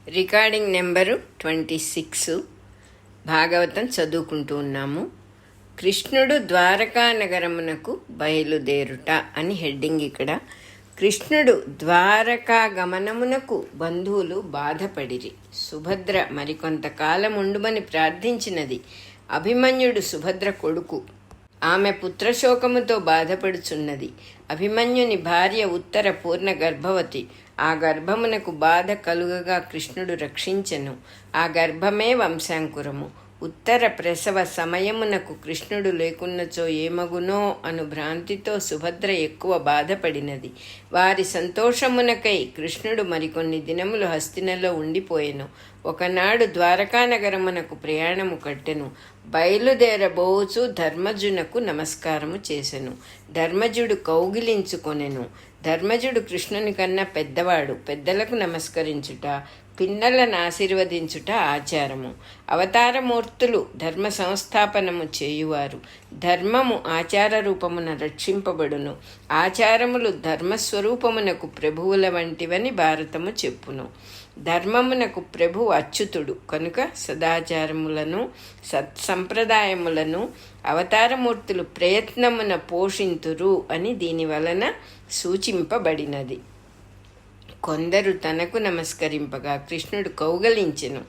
Recording number 26. Bhagavatam చదువుకుంటూ ఉన్నాము. కృష్ణుడు ద్వారకా నగరమునకు బయలుదేరుట అని హెడ్డింగ్ ఇక్కడ. కృష్ణుడు ద్వారకా గమనమునకు బంధువులు బాధపడిరి. సుభద్ర మరికొంతకాలం ఉండుమని ప్రార్థించినది. అభిమన్యుడు సుభద్ర కొడుకు. ఆమె పుత్రశోకముతో బాధపడుచున్నది. అభిమన్యుని భార్య ఉత్తర పూర్ణ గర్భవతి. ఆ గర్భమునకు బాధ కలుగగా కృష్ణుడు రక్షించెను. ఆ గర్భమే వంశాంకురము. ఉత్తర ప్రసవ సమయమునకు కృష్ణుడు లేకున్నచో ఏమగునో అను భ్రాంతితో సుభద్ర ఎక్కువ బాధపడినది. వారి సంతోషమునకై కృష్ణుడు మరికొన్ని దినములు హస్తినలో ఉండిపోయెను. ఒకనాడు ద్వారకానగరమునకు ప్రయాణము కట్టెను. బయలుదేరబోచు ధర్మజునకు నమస్కారము చేసెను. ధర్మజుడు కౌగిలించుకొనెను. ధర్మజుడు కృష్ణుని కన్నా పెద్దవాడు. పెద్దలకు నమస్కరించుట, పిన్నలను ఆశీర్వదించుట ఆచారము. అవతారమూర్తులు ధర్మ సంస్థాపనము చేయువారు. ధర్మము ఆచార రూపమున రక్షింపబడును. ఆచారములు ధర్మస్వరూపమునకు ప్రభువుల వంటివని భారతము చెప్పును. ధర్మమునకు ప్రభు అచ్యుతుడు కనుక సదాచారములను సత్సంప్రదాయములను అవతారమూర్తులు ప్రయత్నమున పోషింతురు అని దీని వలన సూచింపబడినది. కొందరు తనకు నమస్కరింపగా కృష్ణుడు కౌగలించెను.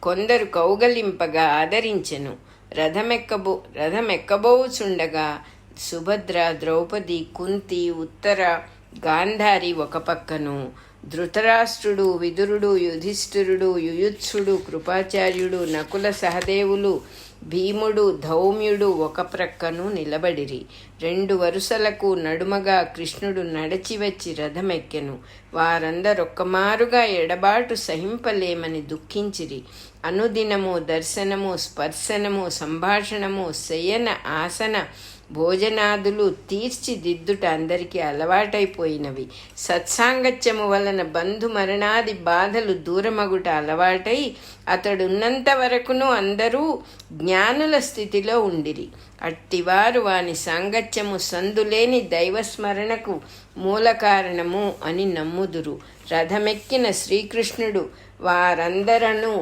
కొందరు కౌగలింపగా ఆదరించెను. రథమెక్కబోచుండగా సుభద్ర, ద్రౌపది, కుంతి, ఉత్తర, గాంధారి ఒక పక్కను, ధృతరాష్ట్రుడు, విదురుడు, యుధిష్ఠిరుడు, యుయుత్సుడు, కృపాచార్యుడు, నకుల సహదేవులు, భీముడు, ధౌమ్యుడు ఒక ప్రక్కను నిలబడిరి. 2 వరుసలకు నడుమగా కృష్ణుడు నడచి వచ్చి రథమెక్కెను. వారందరొక్కమారుగా ఎడబాటు సహింపలేమని దుఃఖించిరి. అనుదినము దర్శనము, స్పర్శనము, సంభాషణము, శయన ఆసన భోజనాదులు తీర్చిదిద్దుట అందరికీ అలవాటైపోయినవి. సత్సాంగత్యము వలన బంధు మరణాది బాధలు దూరమగుట అలవాటై అతడున్నంత వరకును అందరూ జ్ఞానుల స్థితిలో ఉండిరి. అట్టివారు వాని సాంగత్యము సందులేని దైవస్మరణకు మూల కారణము అని నమ్ముదురు. రథమెక్కిన శ్రీకృష్ణుడు వారందరను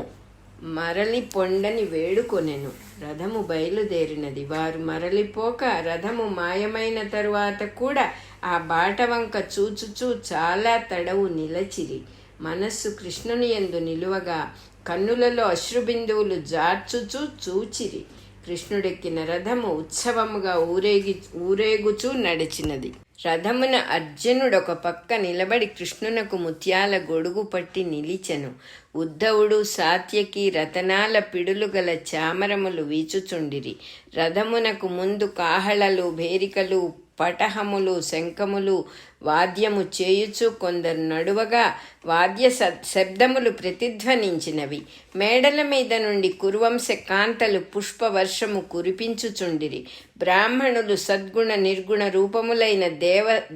మరలి పొండని వేడుకొనెను. రథము బయలుదేరినది. వారు మరలిపోక రథము మాయమైన తరువాత కూడా ఆ బాట వంక చూచుచూ చాలా తడవు నిలచిరి. మనస్సు కృష్ణుని యందు నిలువగా కన్నులలో అశ్రుబిందువులు జార్చుచూ చూచిరి. కృష్ణుడెక్కిన రథము ఉత్సవముగా ఊరేగుచూ నడిచినది. రథమున అర్జునుడొక పక్క నిలబడి కృష్ణునకు ముత్యాల గొడుగు పట్టి నిలిచెను. ఉద్ధవుడు, సాత్యకి రతనాల పిడులు గల చామరములు వీచుచుండిరి. రథమునకు ముందు కాహళలు, భేరికలు, పటహములు, శంఖములు వాద్యము చేయుచు కొందరు నడువగా వాద్య శబ్దములు ప్రతిధ్వనించినవి. మేడల మీద నుండి కురువంశ కాంతలు పుష్పవర్షము కురిపించుచుండిరి. బ్రాహ్మణులు సద్గుణ నిర్గుణ రూపములైన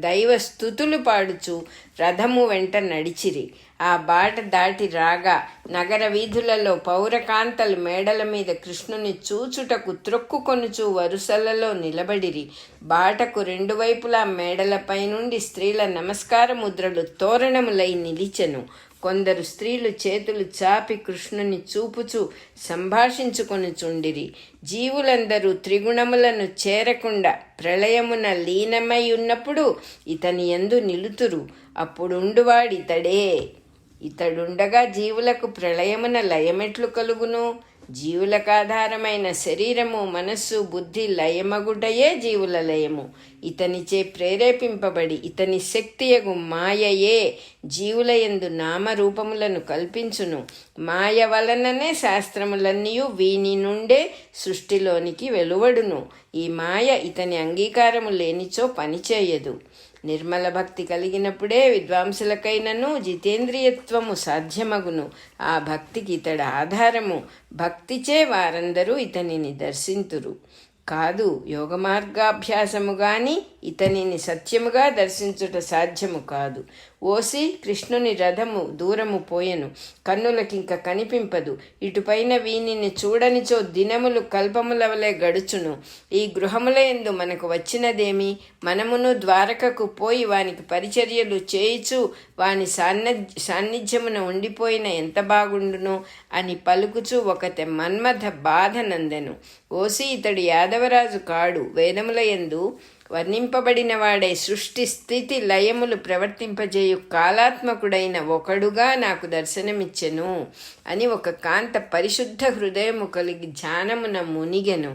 దైవ స్తుతులు పాడుచు రథము వెంట నడిచిరి. ఆ బాట దాటి రాగా నగర వీధులలో పౌరకాంతలు మేడల మీద కృష్ణుని చూచుటకు త్రొక్కుకొనుచు వరుసలలో నిలబడిరి. బాటకు 2 వైపులా మేడలపై నుండి స్త్రీల నమస్కార ముద్రలు తోరణములై నిలిచెను. కొందరు స్త్రీలు చేతులు చాపి కృష్ణుని చూపుచు సంభాషించుకొనుచుండిరి. జీవులందరూ త్రిగుణములను చేరకుండా ప్రళయమున లీనమై ఉన్నప్పుడు ఇతని యందు నిలుతురు. అప్పుడుండువాడితడే. ఇతడుండగా జీవులకు ప్రళయమున లయమెట్లు కలుగును? జీవులకు ఆధారమైన శరీరము, మనస్సు, బుద్ధి లయమగుటయే జీవుల లయము. ఇతనిచే ప్రేరేపింపబడి ఇతని శక్తియగు మాయయే జీవులయందు నామరూపములను కల్పించును. మాయ వలననే శాస్త్రములన్నీయు వీని నుండే సృష్టిలోనికి వెలువడును. ఈ మాయ ఇతని అంగీకారము లేనిచో పనిచేయదు. నిర్మల భక్తి కలిగినప్పుడే విద్వాంసులకైనను జితేంద్రియత్వము సాధ్యమగును. ఆ భక్తికి ఇతడు ఆధారము. భక్తిచే వారందరూ ఇతనిని దర్శింతురు. కాదు, యోగ మార్గాభ్యాసము గాని ఇతనిని సత్యముగా దర్శించుట సాధ్యము కాదు. ఓసి కృష్ణుని రథము దూరము పోయెను, కన్నులకింక కనిపింపదు. ఇటుపైన వీనిని చూడనిచో దినములు కల్పముల వలె గడుచును. ఈ గృహములందు మనకు వచ్చినదేమి? మనమును ద్వారకకు పోయి వానికి పరిచర్యలు చేయిచు వాని సాన్నిధ్యమున ఉండిపోయిన ఎంత బాగుండును అని పలుకుచు ఒకతే మన్మథ బాధ నందెను. ఓసి ఇతడు యాదవరాజు కాడు, వేదములయందు వర్ణింపబడిన వాడే సృష్టి స్థితి లయములు ప్రవర్తింపజేయు కాలాత్మకుడైన ఒకడుగా నాకు దర్శనమిచ్చెను అని ఒక కాంత పరిశుద్ధ హృదయము కలిగి ధ్యానమున మునిగెను.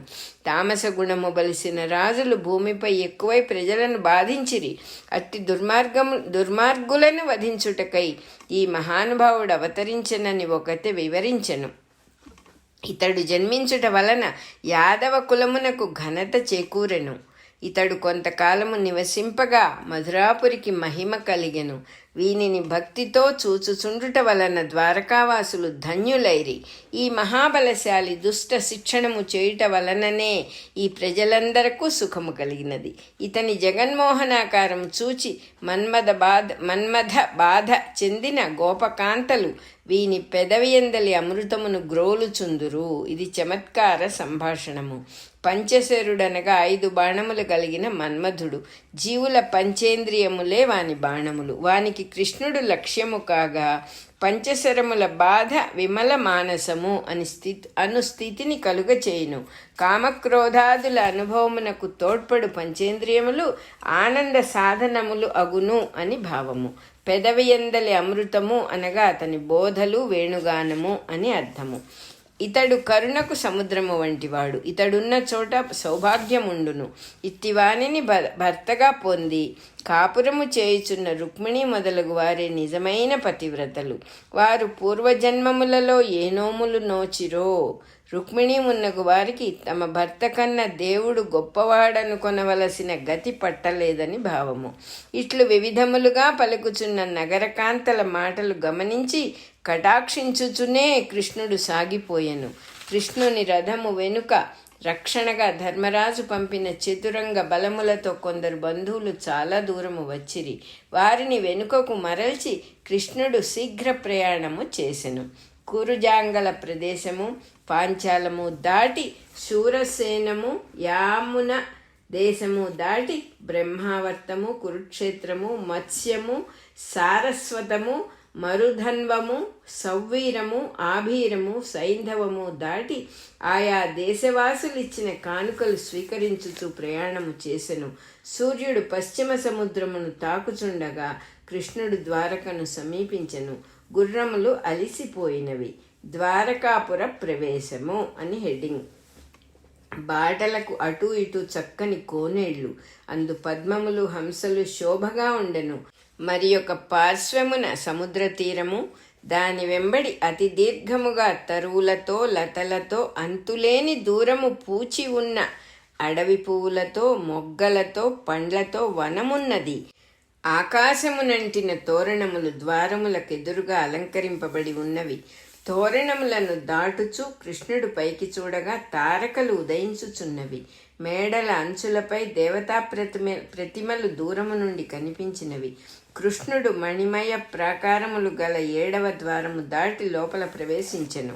తామస గుణము బలిసిన రాజులు భూమిపై ఎక్కువై ప్రజలను బాధించిరి. అట్టి దుర్మార్గులను వధించుటకై ఈ మహానుభావుడు అవతరించెనని ఒకతే వివరించెను. ఇతడు జన్మించుట వలన యాదవ కులమునకు ఘనత చేకూరెను. ఇతడు కొంతకాలము నివసింపగా మధురాపురికి మహిమ కలిగెను. వీనిని భక్తితో చూచుచుండుట వలన ద్వారకావాసులు ధన్యులైరి. ఈ మహాబలశాలి దుష్ట శిక్షణము చేయుట వలననే ఈ ప్రజలందరకు సుఖము కలిగినది. ఇతని జగన్మోహనాకారం చూచి మన్మథ బాధ చెందిన గోపకాంతలు వీని పెదవియందలి అమృతమును గ్రోలుచుందురు. ఇది చమత్కార సంభాషణము. పంచశరుడనగా 5 బాణములు కలిగిన మన్మధుడు. జీవుల పంచేంద్రియములే వాని బాణములు. వానికి కృష్ణుడు లక్ష్యము కాగా పంచశరముల బాధ విమల మానసము అను స్థితిని కలుగచేయును. కామక్రోధాదుల అనుభవమునకు తోడ్పడు పంచేంద్రియములు ఆనంద సాధనములు అగును అని భావము. పెదవియందలి అమృతము అనగా అతని బోధలు వేణుగానము అని అర్థము. ఇతడు కరుణకు సముద్రము వంటివాడు. ఇతడున్న చోట సౌభాగ్యముండును. ఇట్టివానిని భర్తగా పొంది కాపురము చేయుచున్న రుక్మిణి మొదలగు వారే నిజమైన పతివ్రతలు. వారు పూర్వజన్మములలో ఏ నోములు నోచిరో రుక్మిణి మున్నగు వారికి తమ భర్త కన్నా దేవుడు గొప్పవాడనుకొనవలసిన గతి పట్టలేదని భావము. ఇట్లు వివిధములుగా పలుకుచున్న నగరకాంతల మాటలు గమనించి కటాక్షించుచునే కృష్ణుడు సాగిపోయెను. కృష్ణుని రథము వెనుక రక్షణగా ధర్మరాజు పంపిన చతురంగ బలములతో కొందరు బంధువులు చాలా దూరము వచ్చిరి. వారిని వెనుకకు మరల్చి కృష్ణుడు శీఘ్ర ప్రయాణము చేసెను. కురుజాంగల ప్రదేశము పాంచాలము దాటి శూరసేనము యామున దేశము దాటి బ్రహ్మావర్తము కురుక్షేత్రము మత్స్యము సారస్వతము మరుధన్వము సౌవీరము ఆభీరము సైంధవము దాటి ఆయా దేశవాసులిచ్చిన కానుకలు స్వీకరించుచు ప్రయాణము చేసెను. సూర్యుడు పశ్చిమ సముద్రమును తాకుచుండగా కృష్ణుడు ద్వారకను సమీపించెను. గుర్రములు అలిసిపోయినవి. ద్వారకాపుర ప్రవేశము అని హెడ్డింగ్. బాటలకు అటు ఇటు చక్కని కోనేళ్లు, అందు పద్మములు హంసలు శోభగా ఉండెను. మరి ఒక పార్శ్వమున సముద్ర తీరము, దాని వెంబడి అతి దీర్ఘముగా తరువులతో లతలతో అంతులేని దూరము పూచి ఉన్న అడవి పువ్వులతో మొగ్గలతో పండ్లతో వనమున్నది. ఆకాశమునంటిన తోరణములు ద్వారములకెదురుగా అలంకరింపబడి ఉన్నవి. తోరణములను దాటుచు కృష్ణుడు పైకి చూడగా తారకలు ఉదయించుచున్నవి. మేడల అంచులపై దేవతా ప్రతిమలు దూరము నుండి కనిపించినవి. కృష్ణుడు మణిమయ ప్రాకారములు గల 7వ ద్వారము దాటి లోపల ప్రవేశించెను.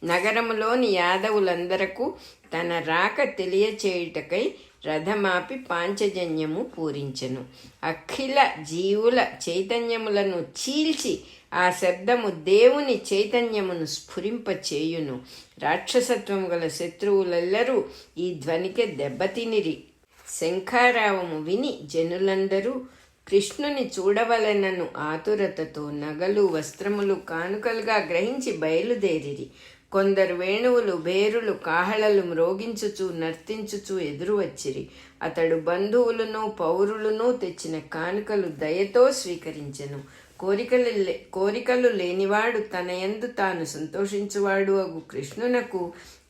నగరములోని యాదవులందరకు తన రాక తెలియచేయుటకై రథమాపి పాంచజన్యము పూరించెను. అఖిల జీవుల చైతన్యములను చీల్చి ఆ శబ్దము దేవుని చైతన్యమును స్ఫురింపచేయును. రాక్షసత్వము గల శత్రువులెల్లరూ ఈ ధ్వనికి దెబ్బతినిరి. శంఖారావము విని జనులందరూ కృష్ణుని చూడవలెనను ఆతురతతో నగలు వస్త్రములు కానుకలుగా గ్రహించి బయలుదేరిరి. కొందరు వేణువులు బేరులు కాహళలు మ్రోగించుచు నర్తించుచు ఎదురు వచ్చిరి. అతడు బంధువులను పౌరులను తెచ్చిన కానుకలు దయతో స్వీకరించెను. కోరికలు లేనివాడు తన యందు తాను సంతోషించువాడు అగు కృష్ణునకు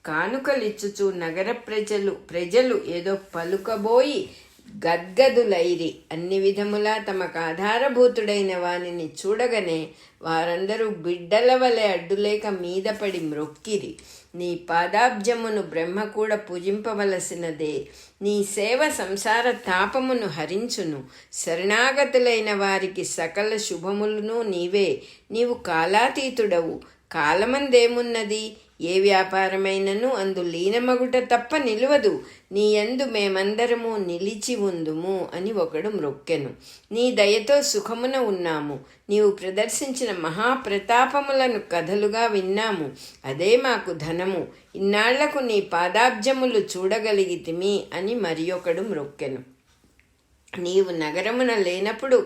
కానుకలిచ్చుచు నగర ప్రజలు ఏదో పలుకబోయి గద్గదులైరి. అన్ని విధములా తమకు ఆధారభూతుడైన వానిని చూడగానే వారందరూ బిడ్డల వలె అడ్డులేక మీద పడి మ్రొక్కిరి. నీ పాదాబ్జమును బ్రహ్మ కూడా పూజింపవలసినదే. నీ సేవ సంసార తాపమును హరించును. శరణాగతులైన వారికి సకల శుభములను నీవే. నీవు కాలాతీతుడవు. కాలమందేమున్నది? ఏ వ్యాపారమైనను అందు లీనమగుట తప్ప నిలువదు. నీ యందు మేమందరము నిలిచి ఉందుము అని ఒకడు మ్రొక్కెను. నీ దయతో సుఖమున ఉన్నాము. నీవు ప్రదర్శించిన మహాప్రతాపములను కథలుగా విన్నాము. అదే మాకు ధనము. ఇన్నాళ్లకు నీ పాదాబ్జములు చూడగలిగితిమి అని మరి ఒకడు మ్రొక్కెను. నీవు నగరమున లేనప్పుడు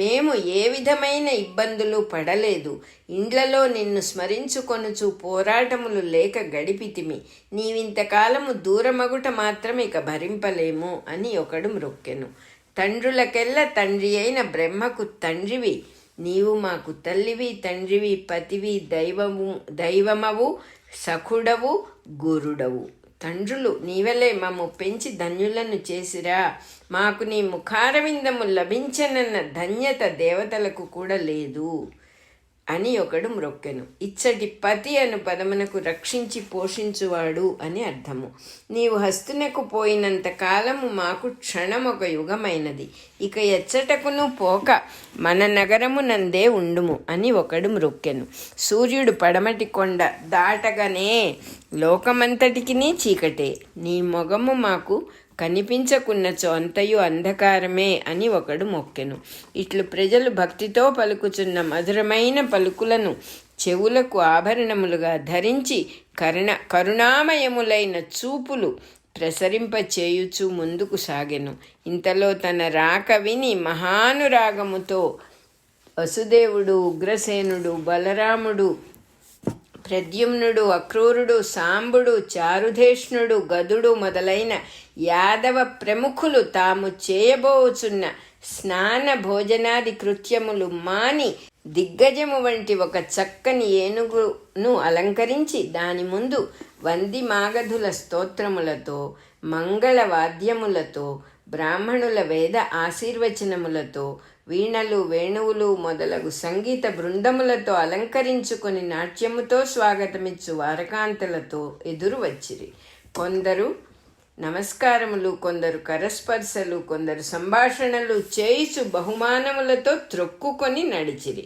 మేము ఏ విధమైన ఇబ్బందులు పడలేదు. ఇండ్లలో నిన్ను స్మరించుకొనుచు పోరాటములు లేక గడిపితిమి. నీవింతకాలము దూరమగుట మాత్రం ఇక భరింపలేము అని ఒకడు మ్రొక్కెను. తండ్రులకెల్ల తండ్రి అయిన బ్రహ్మకు తండ్రివి. నీవు మాకు తల్లివి, తండ్రివి, పతివి, దైవమవు, సఖుడవు, గురుడవు. తండ్రులు నీవలే మమ్ము పెంచి ధన్యులను చేసిరా. మాకు నీ ముఖారవిందము లభించనన్న ధన్యత దేవతలకు కూడా లేదు అని ఒకడు మ్రొక్కెను. ఇచ్చటి పతి అను పదమునకు రక్షించి పోషించువాడు అని అర్థము. నీవు హస్తునకు పోయినంత కాలము మాకు క్షణమొక యుగమైనది. ఇక ఎచ్చటకును పోక మన నగరమునందే ఉండుము అని ఒకడు మ్రొక్కెను. సూర్యుడు పడమటి కొండ దాటగానే లోకమంతటికి చీకటే. నీ మొగము మాకు కనిపించకున్నచో అంతయు అంధకారమే అని ఒకడు మొక్కెను. ఇట్లు ప్రజలు భక్తితో పలుకుచున్న మధురమైన పలుకులను చెవులకు ఆభరణములుగా ధరించి కరుణామయములైన చూపులు ప్రసరింపచేయుచు ముందుకు సాగెను. ఇంతలో తన రాక విని మహానురాగముతో వసుదేవుడు, ఉగ్రసేనుడు, బలరాముడు, ప్రద్యుమ్నుడు, అక్రూరుడు, సాంబుడు, చారుధేష్ణుడు, గదుడు మొదలైన యాదవ ప్రముఖులు తాము చేయబోచున్న స్నాన భోజనాది కృత్యములు మాని దిగ్గజము వంటి ఒక చక్కని ఏనుగును అలంకరించి దాని ముందు వంది మాగధుల స్తోత్రములతో, మంగళ వాద్యములతో, బ్రాహ్మణుల వేద ఆశీర్వచనములతో, వీణలు, వేణువులు మొదలగు సంగీత బృందములతో అలంకరించుకొని నాట్యముతో స్వాగతమిచ్చు వారకాంతలతో ఎదురు వచ్చిరి. కొందరు నమస్కారములు, కొందరు కరస్పర్శలు, కొందరు సంభాషణలు చేయిచు బహుమానములతో త్రొక్కుకొని నడిచిరి.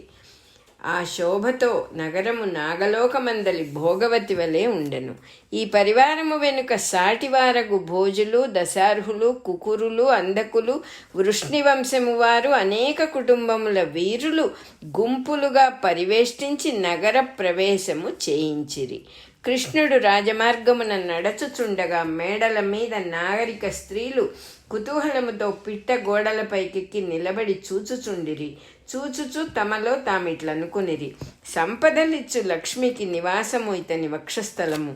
ఆ శోభతో నగరము నాగలోకమందలి భోగవతి వలె ఉండెను. ఈ పరివారము వెనుక సాటివారగు భోజులు, దశార్హులు, కుకురులు, అందకులు, వృష్ణివంశము వారు, అనేక కుటుంబముల వీరులు గుంపులుగా పరివేష్టించి నగర ప్రవేశము చేయించిరి. కృష్ణుడు రాజమార్గమున నడచుచుండగా మేడల మీద నాగరిక స్త్రీలు కుతూహలముతో పిట్ట గోడలపైకెక్కి నిలబడి చూచుచుండిరి. చూచుచు తమలో తామిట్లనుకునిరి, సంపదలిచ్చు లక్ష్మికి నివాసము ఇతని వక్షస్థలము.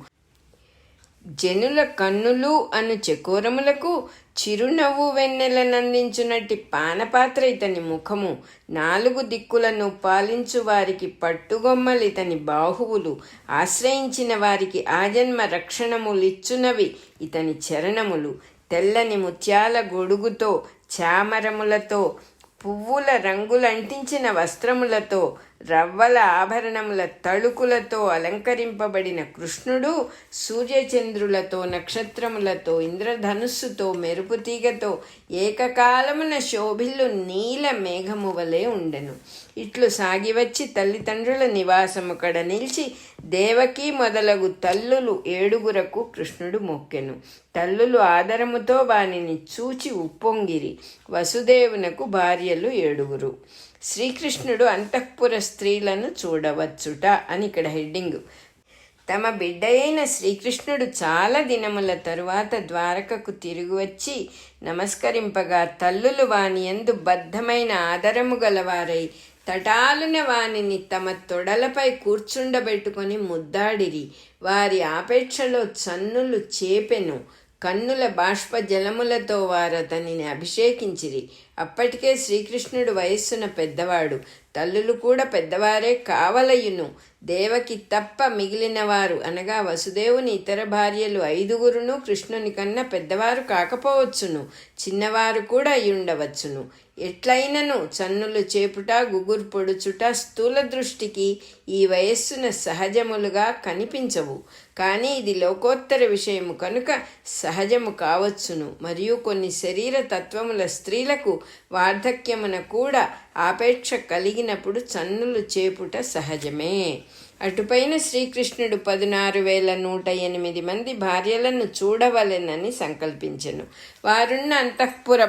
జనుల కన్నులు అను చకోరములకు చిరునవ్వు వెన్నెలనందించునట్టి పానపాత్ర ఇతని ముఖము. 4 దిక్కులను పాలించు వారికి పట్టుగొమ్మలు ఇతని బాహువులు. ఆశ్రయించిన వారికి ఆజన్మ రక్షణములిచ్చునవి ఇతని చరణములు. తెల్లని ముత్యాల గొడుగుతో, చామరములతో, పువ్వుల రంగులంటించిన వస్త్రములతో, రవ్వల ఆభరణముల తళుకులతో అలంకరింపబడిన కృష్ణుడు సూర్యచంద్రులతో, నక్షత్రములతో, ఇంద్రధనుస్సుతో, మెరుపుతీగతో ఏకకాలమున శోభిల్లు నీల మేఘము వలె ఉండెను. ఇట్లు సాగివచ్చి తల్లిదండ్రుల నివాసము కడ నిలిచి దేవకి మొదలగు తల్లులు 7 కృష్ణుడు మొక్కెను. తల్లులు ఆదరముతో వానిని చూచి ఉప్పొంగిరి. వసుదేవునకు భార్యలు 7. శ్రీకృష్ణుడు అంతఃపుర స్త్రీలను చూడవచ్చుట అని ఇక్కడ హెడ్డింగ్. తమ బిడ్డ అయిన శ్రీకృష్ణుడు చాలా దినముల తరువాత ద్వారకకు తిరిగి వచ్చి నమస్కరింపగా తల్లులు వాని యందు బద్ధమైన ఆదరము గలవారై తటాలున వానిని తమ తొడలపై కూర్చుండబెట్టుకొని ముద్దాడిరి. వారి ఆపేక్షలో చన్నులు చేపెను. కన్నుల బాష్ప జలములతో వారతనిని అభిషేకించిరి. అప్పటికే శ్రీకృష్ణుడు వయస్సున పెద్దవాడు, తల్లులు కూడా పెద్దవారే కావలయును. దేవకి తప్ప మిగిలిన వారు అనగా వసుదేవుని ఇతర భార్యలు 5గురును కృష్ణుని కన్నా పెద్దవారు కాకపోవచ్చును, చిన్నవారు కూడా అయ్యుండవచ్చును. ఎట్లయినను చన్నులు చేపుట, గుగురు పొడుచుట స్థూల దృష్టికి ఈ వయస్సున సహజములుగా కనిపించవు. కానీ ఇది లోకోత్తర విషయము కనుక సహజము కావచ్చును. మరియు కొన్ని శరీర తత్వముల స్త్రీలకు వార్ధక్యమున కూడా ఆపేక్ష కలిగినప్పుడు చన్నులు చేపుట సహజమే. అటుపైన శ్రీకృష్ణుడు 16,108 మంది భార్యలను చూడవలెనని సంకల్పించెను. వారున్న అంతఃపుర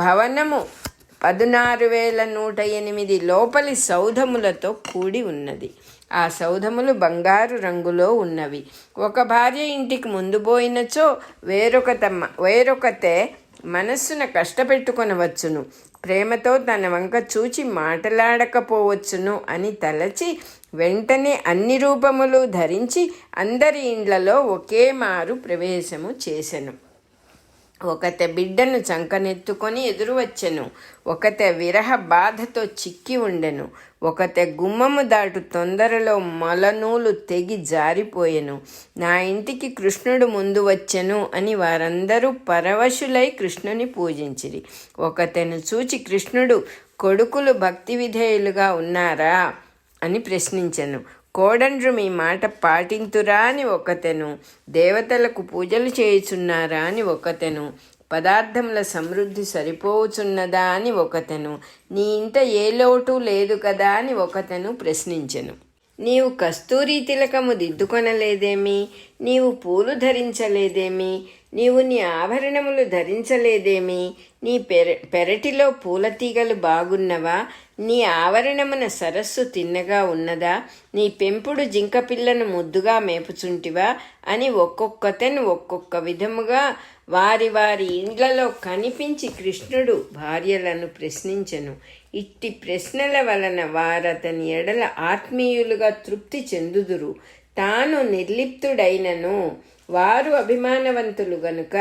భవనము 16,108 లోపలి సౌధములతో కూడి ఉన్నది. ఆ సౌధములు బంగారు రంగులో ఉన్నవి. ఒక భార్య ఇంటికి ముందు పోయినచో వేరొకతే మనస్సున కష్టపెట్టుకొనవచ్చును, ప్రేమతో తన వంక చూచి మాటలాడకపోవచ్చును అని తలచి వెంటనే అన్ని రూపములు ధరించి అందరి ఇండ్లలో ఒకే మారు ప్రవేశము చేసెను. ఒకతే బిడ్డను చంకనెత్తుకొని ఎదురు వచ్చెను, ఒకతే విరహ బాధతో చిక్కి ఉండెను, ఒకతే గుమ్మము దాటు తొందరలో మొలనూలు తెగి జారిపోయెను. నా ఇంటికి కృష్ణుడు ముందు వచ్చెను అని వారందరూ పరవశులై కృష్ణుని పూజించిరి. ఒకతెను చూచి కృష్ణుడు, కొడుకులు భక్తి విధేయులుగా ఉన్నారా అని ప్రశ్నించెను. కోడండ్రు మీ మాట పాటింతురా అని ఒకతెను, దేవతలకు పూజలు చేయుచున్నారా అని ఒకతెను, పదార్థముల సమృద్ధి సరిపోవుచున్నదా అని ఒకతెను, నీ ఇంట ఏ లోటు లేదు కదా అని ఒకతెను ప్రశ్నించెను. నీవు కస్తూరి తిలకము దిద్దుకొనలేదేమి, నీవు పూలు ధరించలేదేమి, నీవు నీ ఆభరణములు ధరించలేదేమి, నీ పెరటిలో పూల తీగలు బాగున్నవా, నీ ఆవరణమున సరస్సు తిన్నగా ఉన్నదా, నీ పెంపుడు జింక పిల్లను ముద్దుగా మేపుచుంటివా అని ఒక్కొక్కతను ఒక్కొక్క విధముగా వారి వారి ఇండ్లలో కనిపించి కృష్ణుడు భార్యలను ప్రశ్నించెను. ఇట్టి ప్రశ్నల వలన వారతని ఎడల ఆత్మీయులుగా తృప్తి చెందుదురు. తాను నిర్లిప్తుడైనను వారు అభిమానవంతులు గనుక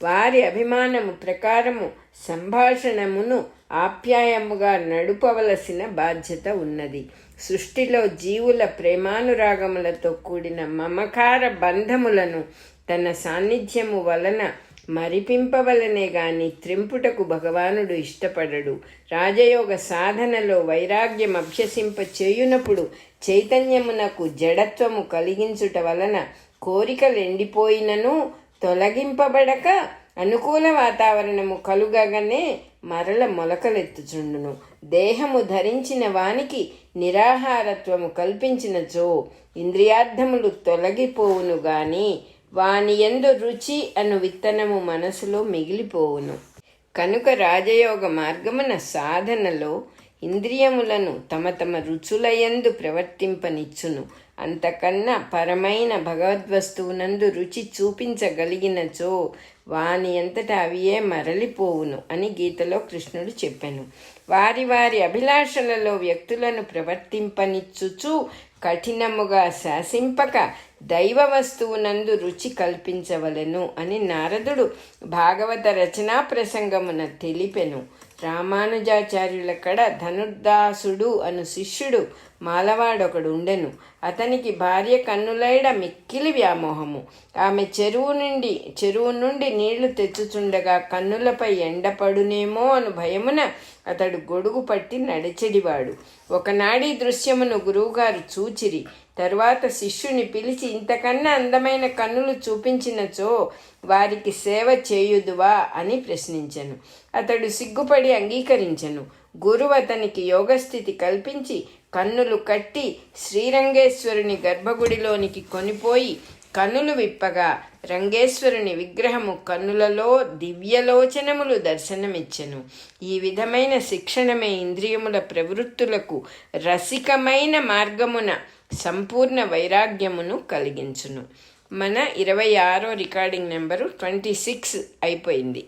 వారి అభిమానము ప్రకారము సంభాషణమును ఆప్యాయముగా నడుపవలసిన బాధ్యత ఉన్నది. సృష్టిలో జీవుల ప్రేమానురాగములతో కూడిన మమకార బంధములను తన సాన్నిధ్యము వలన మరిపింపవలనే గాని త్రింపుటకు భగవానుడు ఇష్టపడడు. రాజయోగ సాధనలో వైరాగ్యం అభ్యసింప చేయునప్పుడు చైతన్యమునకు జడత్వము కలిగించుట వలన కోరికలు ఎండిపోయినను తొలగింపబడక అనుకూల వాతావరణము కలుగగానే మరల మొలకలెత్తుచుండును. దేహము ధరించిన వానికి నిరాహారత్వము కల్పించినచో ఇంద్రియార్థములు తొలగిపోవును గాని వాని యందు రుచి అను విత్తనము మనసులో మిగిలిపోవును. కనుక రాజయోగ మార్గమున సాధనలో ఇంద్రియములను తమ తమ రుచులయందు ప్రవర్తింపనిచ్చును. అంతకన్నా పరమైన భగవద్వస్తువునందు రుచి చూపించగలిగినచో వాని అంతటా అవియే మరలిపోవును అని గీతలో కృష్ణుడు చెప్పెను. వారి వారి అభిలాషలలో వ్యక్తులను ప్రవర్తింపనిచ్చుచు కఠినముగా శాసింపక దైవ వస్తువునందు రుచి కల్పించవలెను అని నారదుడు భాగవత రచనా ప్రసంగమున తెలిపెను. రామానుజాచార్యుల కడ ధనుర్దాసుడు అను శిష్యుడు మాలవాడొకడు ఉండెను. అతనికి భార్య కన్నులైడ మిక్కిలి వ్యామోహము. ఆమె చెరువు నుండి నీళ్లు తెచ్చుచుండగా కన్నులపై ఎండపడునేమో అను భయమున అతడు గొడుగు పట్టి నడిచెడివాడు. ఒకనాడీ దృశ్యమును గురువుగారు చూచిరి. తరువాత శిష్యుని పిలిచి, ఇంతకన్నా అందమైన కన్నులు చూపించినచో వారికి సేవ చేయుదువా అని ప్రశ్నించెను. అతడు సిగ్గుపడి అంగీకరించెను. గురువు అతనికి యోగస్థితి కల్పించి కన్నులు కట్టి శ్రీరంగేశ్వరుని గర్భగుడిలోనికి కొనిపోయి కన్నులు విప్పగా రంగేశ్వరుని విగ్రహము కన్నులలో దివ్యలోచనములు దర్శనమిచ్చెను. ఈ విధమైన శిక్షణమే ఇంద్రియముల ప్రవృత్తులకు రసికమైన మార్గమున సంపూర్ణ వైరాగ్యమును కలిగించును. మన 26వ రికార్డింగ్ నెంబరు 26 అయిపోయింది.